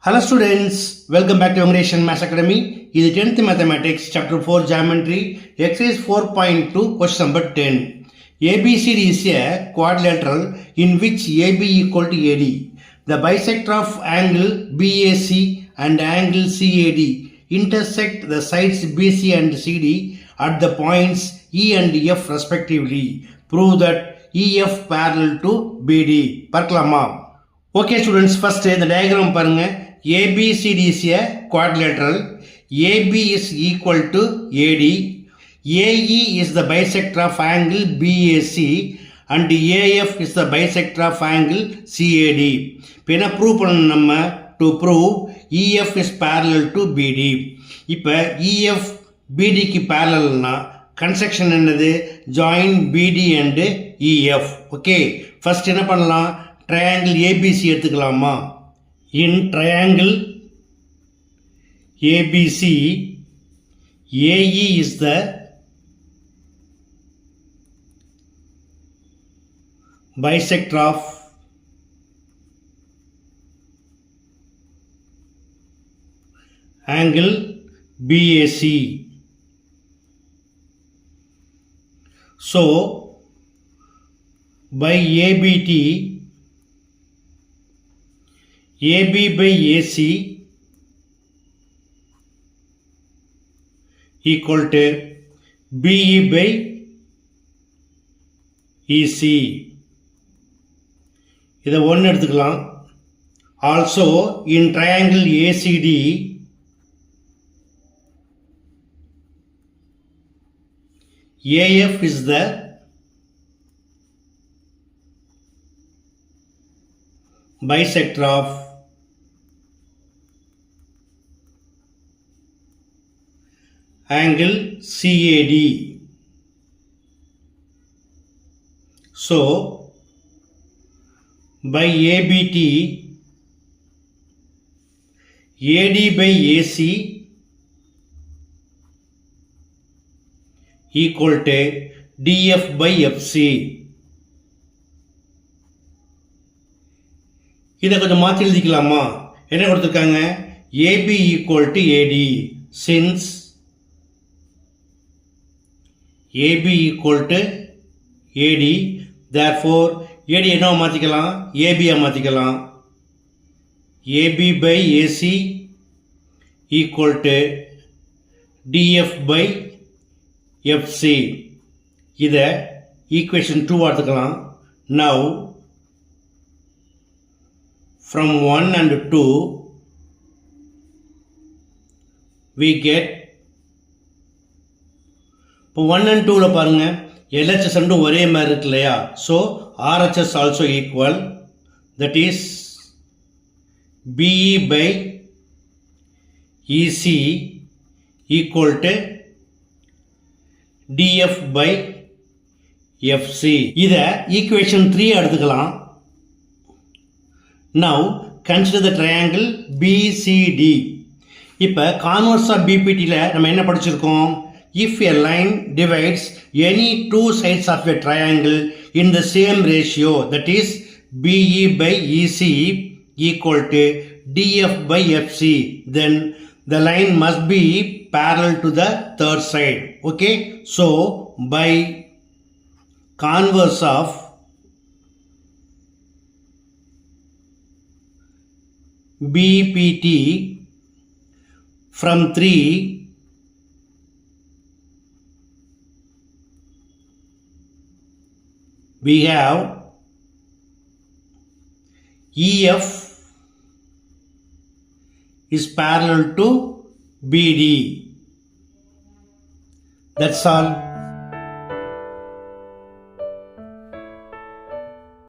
Hello students, welcome back to Youngration Maths Academy. This is 10th Mathematics, Chapter 4 Geometry, Exercise 4.2, question number 10. ABCD is a quadrilateral in which AB equal to AD. The bisector of angle BAC and angle CAD intersect the sides BC and CD at the points E and F respectively. Prove that EF parallel to BD. பார்க்கலாமா? Okay students, first இந்த diagram பாருங்க. ABCD is a quadrilateral. AB is equal to AD. AE is the bisector of angle BAC and AF is the bisector of angle CAD. இப்போ என்ன prove பண்ணணும் நம்ம? To prove EF is parallel to BD. இப்போ EF BDக்கு parallelனா construction என்னது? Join BD and EF. Okay, first என்ன பண்ணலாம்? triangle ABC எடுத்துக்கலாமா? In triangle ABC, AE is the bisector of angle BAC. So, by ABT, AB by AC equal to BE by EC. இதை ஒன்று எடுத்துக்கலாம். Also in triangle ACD, AF is the bisector of angle CAD. So, by ABT, AD by AC equal to DF by FC. இதை கொஞ்சம் மாற்றி எழுதிக்கலாமா? என்ன கொடுத்துருக்காங்க? AB equal to AD. Since AB equal to AD, therefore AD என்ன மாற்றிக்கலாம்? AB மாற்றிக்கலாம். AB by AC equal to DF by FC. இதை equation 2 எடுத்துக்கலாம். Now from 1 and 2 we get, இப்போ 1 and 2ல பாருங்க, LHS ரெண்டும் ஒரே மாதிரி இருக்கு இல்லையா? So RHS also equal, that is BE by EC equal to DF by FC. இதை equation 3 எடுத்துக்கலாம். Now consider the triangle BCD. இப்போ converse of BPTல நம்ம என்ன படிச்சிருக்கோம்? If a line divides any two sides of a triangle in the same ratio, that is BE by EC equal to DF by FC, then the line must be parallel to the third side. Okay, so by converse of BPT from 3, we have EF is parallel to BD. That's all.